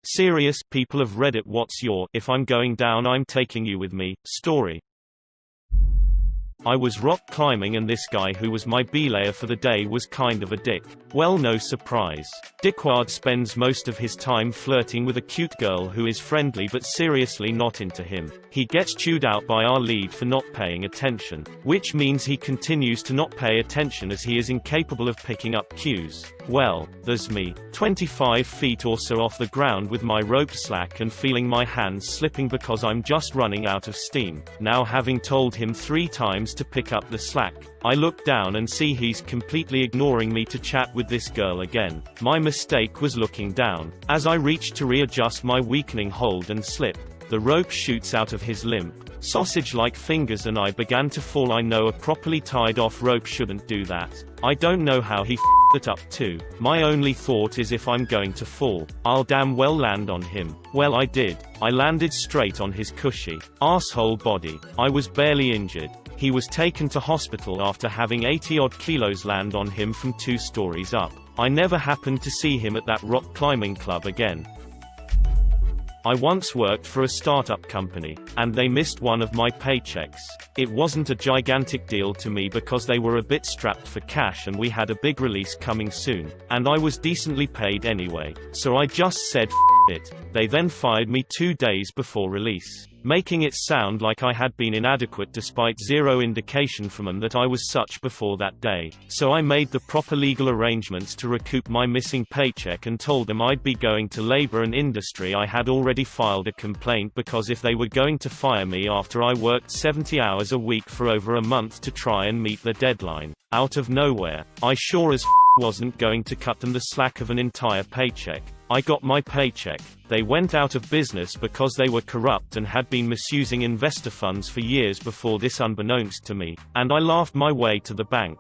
Serious people of Reddit, what's your "if I'm going down I'm taking you with me" story? I was rock climbing and this guy who was my belayer for the day was kind of a dick. Well, no surprise. Dickwad spends most of his time flirting with a cute girl who is friendly but seriously not into him. He gets chewed out by our lead for not paying attention, which means he continues to not pay attention as he is incapable of picking up cues. Well, there's me, 25 feet or so off the ground with my rope slack and feeling my hands slipping because I'm just running out of steam. Now, having told him 3 times to pick up the slack, I look down and see he's completely ignoring me to chat with this girl again. My mistake was looking down. As I reach to readjust my weakening hold and slip, the rope shoots out of his limp, sausage-like fingers and I began to fall. I know a properly tied off rope shouldn't do that. I don't know how he f***ed it up too. My only thought is if I'm going to fall, I'll damn well land on him. Well, I did. I landed straight on his cushy, asshole body. I was barely injured. He was taken to hospital after having 80-odd kilos land on him from 2 stories up. I never happened to see him at that rock climbing club again. I once worked for a startup company, and they missed one of my paychecks. It wasn't a gigantic deal to me because they were a bit strapped for cash and we had a big release coming soon, and I was decently paid anyway, so I just said F it. They then fired me 2 days before release, making it sound like I had been inadequate despite zero indication from them that I was such before that day. So I made the proper legal arrangements to recoup my missing paycheck and told them I'd be going to labor and industry. I had already filed a complaint because if they were going to fire me after I worked 70 hours a week for over a month to try and meet the deadline, out of nowhere, I sure as wasn't going to cut them the slack of an entire paycheck. I got my paycheck. They went out of business because they were corrupt and had been misusing investor funds for years before this, unbeknownst to me, and I laughed my way to the bank.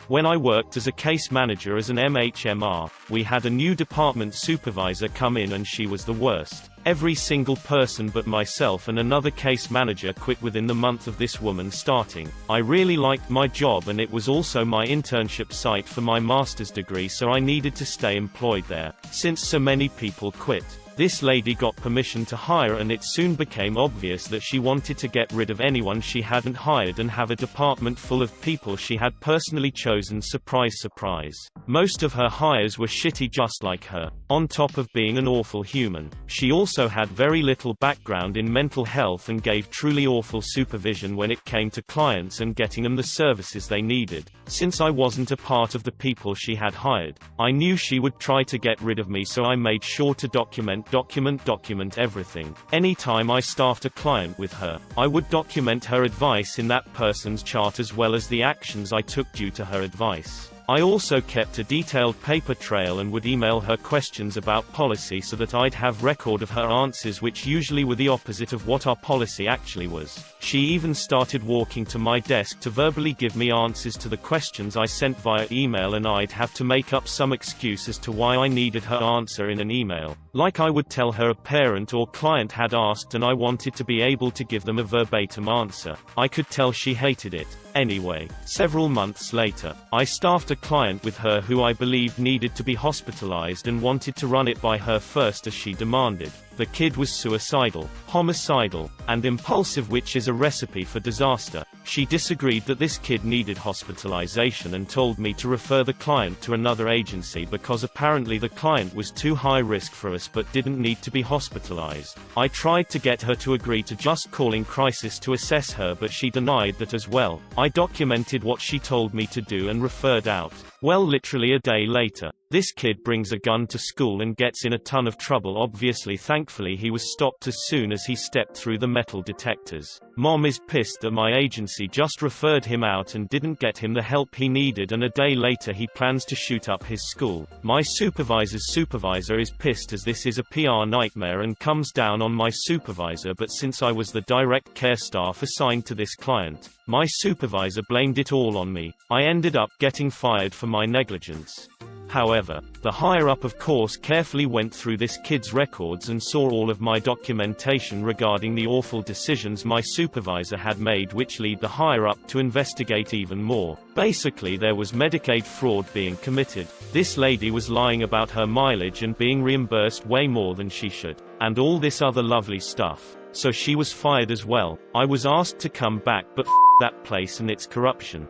When I worked as a case manager as an MHMR, we had a new department supervisor come in and she was the worst. Every single person but myself and another case manager quit within the month of this woman starting. I really liked my job and it was also my internship site for my master's degree, so I needed to stay employed there, since so many people quit. This lady got permission to hire and it soon became obvious that she wanted to get rid of anyone she hadn't hired and have a department full of people she had personally chosen. Surprise, surprise. Most of her hires were shitty just like her, on top of being an awful human. She also had very little background in mental health and gave truly awful supervision when it came to clients and getting them the services they needed. Since I wasn't a part of the people she had hired, I knew she would try to get rid of me, so I made sure to document everything. Anytime I staffed a client with her, I would document her advice in that person's chart as well as the actions I took due to her advice. I also kept a detailed paper trail and would email her questions about policy so that I'd have record of her answers, which usually were the opposite of what our policy actually was. She even started walking to my desk to verbally give me answers to the questions I sent via email, and I'd have to make up some excuse as to why I needed her answer in an email. Like I would tell her a parent or client had asked and I wanted to be able to give them a verbatim answer. I could tell she hated it. Anyway, several months later, I staffed a client with her who I believed needed to be hospitalized and wanted to run it by her first as she demanded. The kid was suicidal, homicidal, and impulsive, which is a recipe for disaster. She disagreed that this kid needed hospitalization and told me to refer the client to another agency because apparently the client was too high risk for us but didn't need to be hospitalized. I tried to get her to agree to just calling crisis to assess her, but she denied that as well. I documented what she told me to do and referred out. Well, literally a day later, this kid brings a gun to school and gets in a ton of trouble. Obviously, thankfully he was stopped as soon as he stepped through the metal detectors. Mom is pissed that my agency just referred him out and didn't get him the help he needed, and a day later he plans to shoot up his school. My supervisor's supervisor is pissed as this is a PR nightmare and comes down on my supervisor, but since I was the direct care staff assigned to this client, my supervisor blamed it all on me. I ended up getting fired for my negligence. However, the higher-up of course carefully went through this kid's records and saw all of my documentation regarding the awful decisions my supervisor had made, which lead the higher-up to investigate even more. Basically there was Medicaid fraud being committed. This lady was lying about her mileage and being reimbursed way more than she should. And all this other lovely stuff. So she was fired as well. I was asked to come back, but that place and its corruption.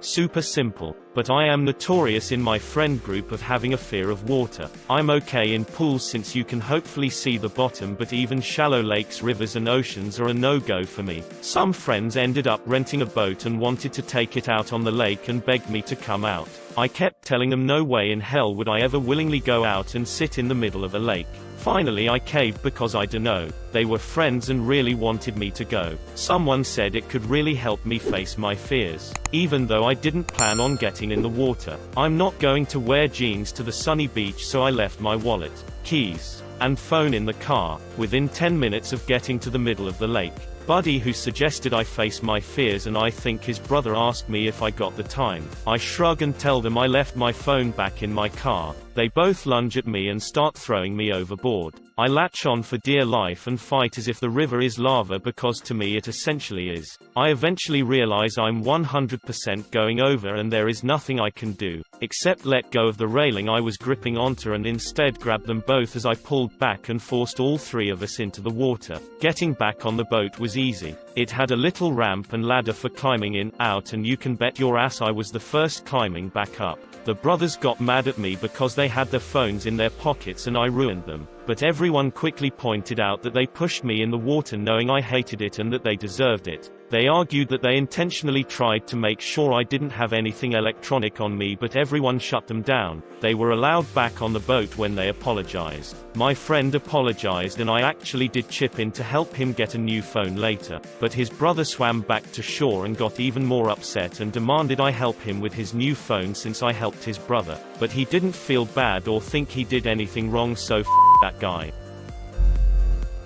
Super simple. But I am notorious in my friend group of having a fear of water. I'm okay in pools since you can hopefully see the bottom, but even shallow lakes, rivers and oceans are a no-go for me. Some friends ended up renting a boat and wanted to take it out on the lake and begged me to come out. I kept telling them no way in hell would I ever willingly go out and sit in the middle of a lake. Finally I caved because I dunno, they were friends and really wanted me to go. Someone said it could really help me face my fears. Even though I didn't plan on getting in the water. I'm not going to wear jeans to the sunny beach, so I left my wallet, keys, and phone in the car, within 10 minutes of getting to the middle of the lake. Buddy who suggested I face my fears, and I think his brother asked me if I got the time. I shrug and tell them I left my phone back in my car. They both lunge at me and start throwing me overboard. I latch on for dear life and fight as if the river is lava, because to me it essentially is. I eventually realize I'm 100% going over and there is nothing I can do, except let go of the railing I was gripping onto and instead grab them both as I pulled back and forced all three of us into the water. Getting back on the boat was easy. It had a little ramp and ladder for climbing in, out, and you can bet your ass I was the first climbing back up. The brothers got mad at me because they had their phones in their pockets and I ruined them. But everyone quickly pointed out that they pushed me in the water knowing I hated it and that they deserved it. They argued that they intentionally tried to make sure I didn't have anything electronic on me, but everyone shut them down. They were allowed back on the boat when they apologized. My friend apologized and I actually did chip in to help him get a new phone later. But his brother swam back to shore and got even more upset and demanded I help him with his new phone since I helped his brother. But he didn't feel bad or think he did anything wrong, so that guy.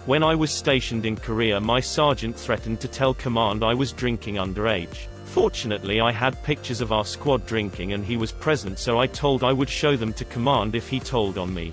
When I was stationed in Korea, my sergeant threatened to tell command I was drinking underage. Fortunately I had pictures of our squad drinking and he was present, so I told I would show them to command if he told on me.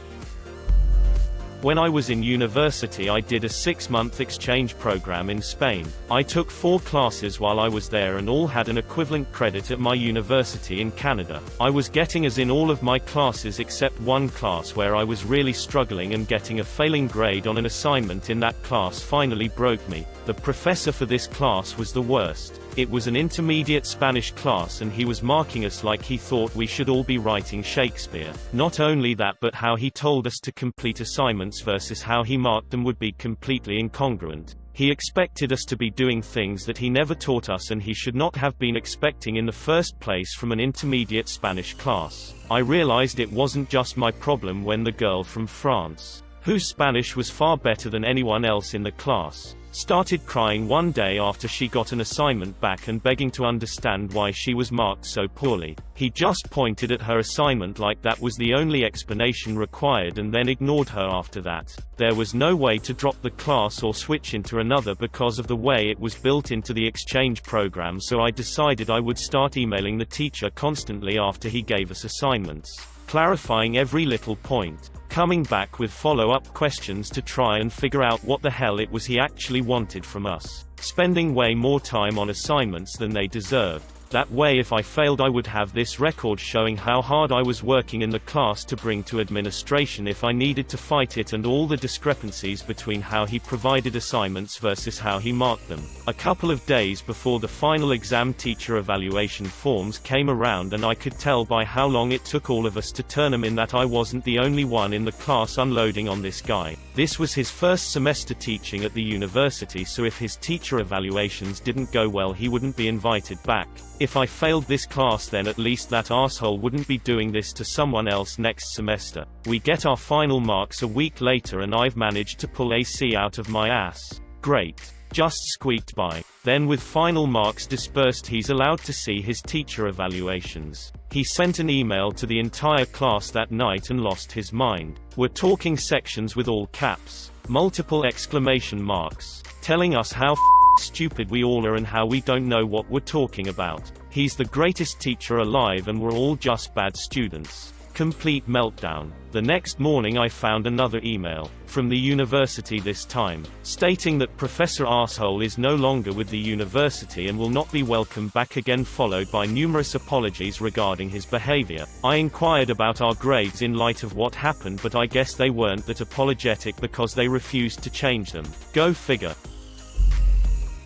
When I was in university I did a 6-month exchange program in Spain. I took 4 classes while I was there and all had an equivalent credit at my university in Canada. I was getting A's in all of my classes except one class where I was really struggling, and getting a failing grade on an assignment in that class finally broke me. The professor for this class was the worst. It was an intermediate Spanish class and he was marking us like he thought we should all be writing Shakespeare. Not only that, but how he told us to complete assignments versus how he marked them would be completely incongruent. He expected us to be doing things that he never taught us and he should not have been expecting in the first place from an intermediate Spanish class. I realized it wasn't just my problem when the girl from France, whose Spanish was far better than anyone else in the class, started crying one day after she got an assignment back and begging to understand why she was marked so poorly. He just pointed at her assignment like that was the only explanation required and then ignored her after that. There was no way to drop the class or switch into another because of the way it was built into the exchange program, so I decided I would start emailing the teacher constantly after he gave us assignments, clarifying every little point, coming back with follow-up questions to try and figure out what the hell it was he actually wanted from us, spending way more time on assignments than they deserved. That way if I failed I would have this record showing how hard I was working in the class to bring to administration if I needed to fight it, and all the discrepancies between how he provided assignments versus how he marked them. A couple of days before the final exam, teacher evaluation forms came around and I could tell by how long it took all of us to turn them in that I wasn't the only one in the class unloading on this guy. This was his first semester teaching at the university, so if his teacher evaluations didn't go well he wouldn't be invited back. If I failed this class then at least that asshole wouldn't be doing this to someone else next semester. We get our final marks a week later and I've managed to pull a C out of my ass. Great. Just squeaked by. Then with final marks dispersed he's allowed to see his teacher evaluations. He sent an email to the entire class that night and lost his mind. We're talking sections with all caps, multiple exclamation marks, telling us how stupid we all are and how we don't know what we're talking about. He's the greatest teacher alive and we're all just bad students. Complete meltdown. The next morning I found another email, from the university this time, stating that Professor Arsehole is no longer with the university and will not be welcome back again, followed by numerous apologies regarding his behavior. I inquired about our grades in light of what happened, but I guess they weren't that apologetic because they refused to change them. Go figure.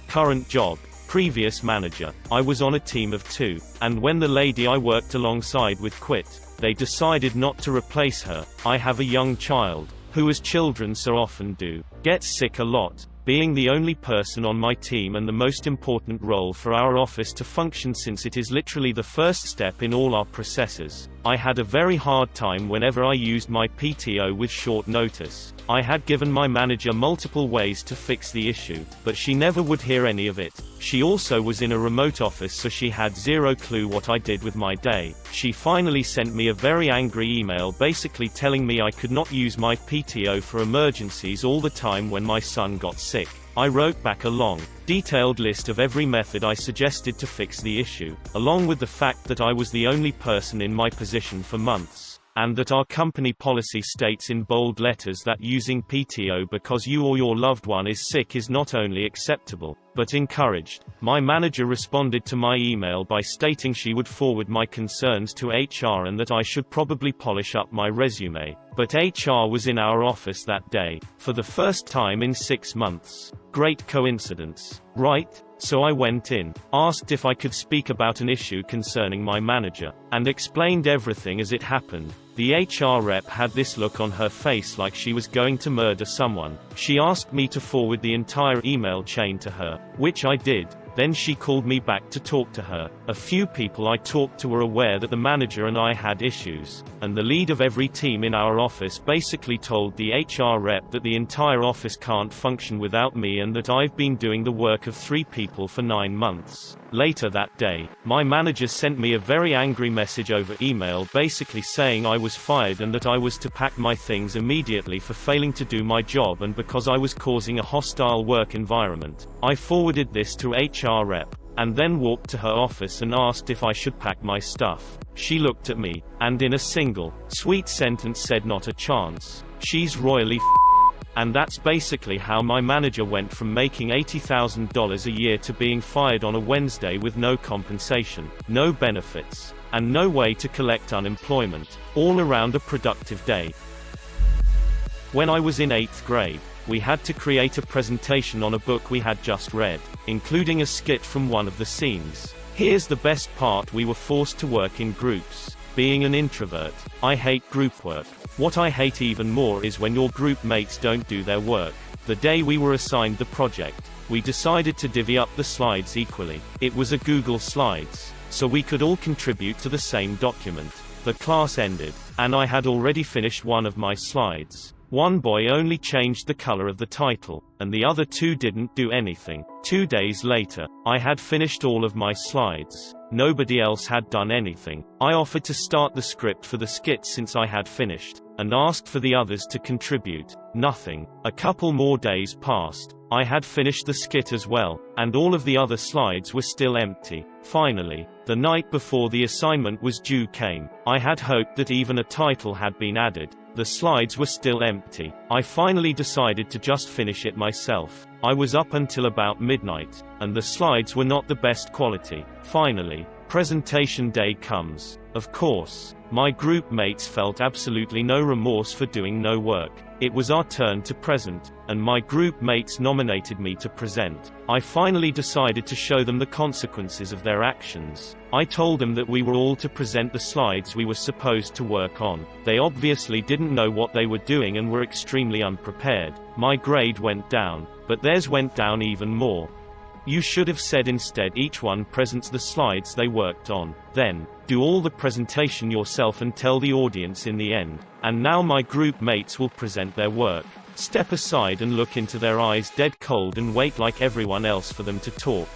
Current job. Previous manager. I was on a team of 2, and when the lady I worked alongside with quit, they decided not to replace her. I have a young child, who, as children so often do, gets sick a lot. Being the only person on my team and the most important role for our office to function, since it is literally the first step in all our processes, I had a very hard time whenever I used my PTO with short notice. I had given my manager multiple ways to fix the issue, but she never would hear any of it. She also was in a remote office, so she had zero clue what I did with my day. She finally sent me a very angry email basically telling me I could not use my PTO for emergencies all the time when my son got sick. I wrote back a long, detailed list of every method I suggested to fix the issue, along with the fact that I was the only person in my position for months, and that our company policy states in bold letters that using PTO because you or your loved one is sick is not only acceptable, but encouraged. My manager responded to my email by stating she would forward my concerns to HR and that I should probably polish up my resume. But HR was in our office that day, for the first time in 6 months. Great coincidence, right? So I went in, asked if I could speak about an issue concerning my manager, and explained everything as it happened. The HR rep had this look on her face like she was going to murder someone. She asked me to forward the entire email chain to her, which I did. Then she called me back to talk to her. A few people I talked to were aware that the manager and I had issues, and the lead of every team in our office basically told the HR rep that the entire office can't function without me and that I've been doing the work of 3 people for 9 months. Later that day, my manager sent me a very angry message over email basically saying I was fired and that I was to pack my things immediately for failing to do my job and because I was causing a hostile work environment. I forwarded this to HR rep, and then walked to her office and asked if I should pack my stuff. She looked at me, and in a single, sweet sentence said not a chance. She's royally and that's basically how my manager went from making $80,000 a year to being fired on a Wednesday with no compensation, no benefits, and no way to collect unemployment. All around a productive day. When I was in 8th grade, we had to create a presentation on a book we had just read, including a skit from one of the scenes. Here's the best part: we were forced to work in groups. Being an introvert, I hate group work. What I hate even more is when your group mates don't do their work. The day we were assigned the project, we decided to divvy up the slides equally. It was a Google Slides, so we could all contribute to the same document. The class ended, and I had already finished one of my slides. One boy only changed the color of the title, and the other 2 didn't do anything. 2 days later, I had finished all of my slides. Nobody else had done anything. I offered to start the script for the skit since I had finished, and asked for the others to contribute. Nothing. A couple more days passed. I had finished the skit as well, and all of the other slides were still empty. Finally, the night before the assignment was due came. I had hoped that even a title had been added. The slides were still empty. I finally decided to just finish it myself. I was up until about midnight, and the slides were not the best quality. Finally, presentation day comes. Of course, my group mates felt absolutely no remorse for doing no work. It was our turn to present, and my group mates nominated me to present. I finally decided to show them the consequences of their actions. I told them that we were all to present the slides we were supposed to work on. They obviously didn't know what they were doing and were extremely unprepared. My grade went down, but theirs went down even more. You should have said instead each one presents the slides they worked on. Then, do all the presentation yourself and tell the audience in the end. And now my group mates will present their work. Step aside and look into their eyes dead cold and wait like everyone else for them to talk.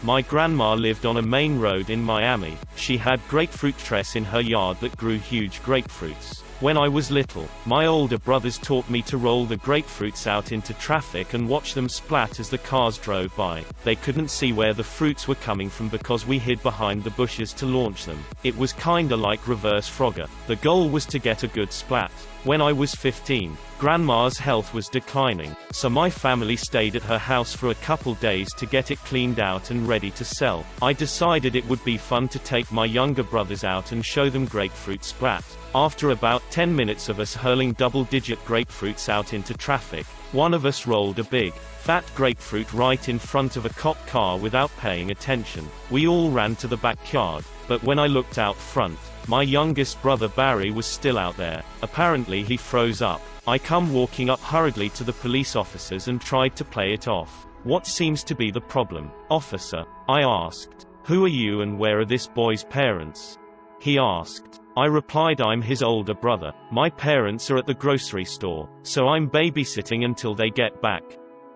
My grandma lived on a main road in Miami. She had grapefruit trees in her yard that grew huge grapefruits. When I was little, my older brothers taught me to roll the grapefruits out into traffic and watch them splat as the cars drove by. They couldn't see where the fruits were coming from because we hid behind the bushes to launch them. It was kinda like reverse Frogger. The goal was to get a good splat. When I was 15, Grandma's health was declining, so my family stayed at her house for a couple days to get it cleaned out and ready to sell. I decided it would be fun to take my younger brothers out and show them grapefruit splat. After about 10 minutes of us hurling double-digit grapefruits out into traffic, one of us rolled a big, fat grapefruit right in front of a cop car without paying attention. We all ran to the backyard, but when I looked out front, my youngest brother Barry was still out there. Apparently he froze up. I come walking up hurriedly to the police officers and tried to play it off. "What seems to be the problem, officer?" I asked. "Who are you and where are this boy's parents?" He asked. I replied I'm his older brother. "My parents are at the grocery store, so I'm babysitting until they get back."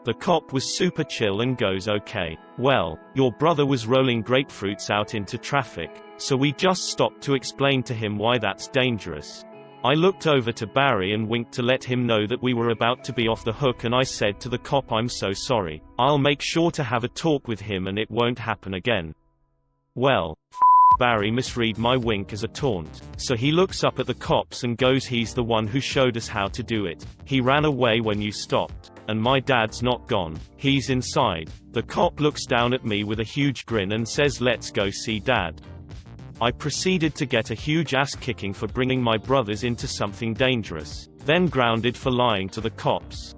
The cop was super chill and goes, "Okay. Well, your brother was rolling grapefruits out into traffic, so we just stopped to explain to him why that's dangerous." I looked over to Barry and winked to let him know that we were about to be off the hook, and I said to the cop, "I'm so sorry. I'll make sure to have a talk with him and it won't happen again." Well, Barry misread my wink as a taunt, so he looks up at the cops and goes, "He's the one who showed us how to do it. He ran away when you stopped. And my dad's not gone. He's inside." The cop looks down at me with a huge grin and says, "Let's go see Dad." I proceeded to get a huge ass kicking for bringing my brothers into something dangerous, then grounded for lying to the cops.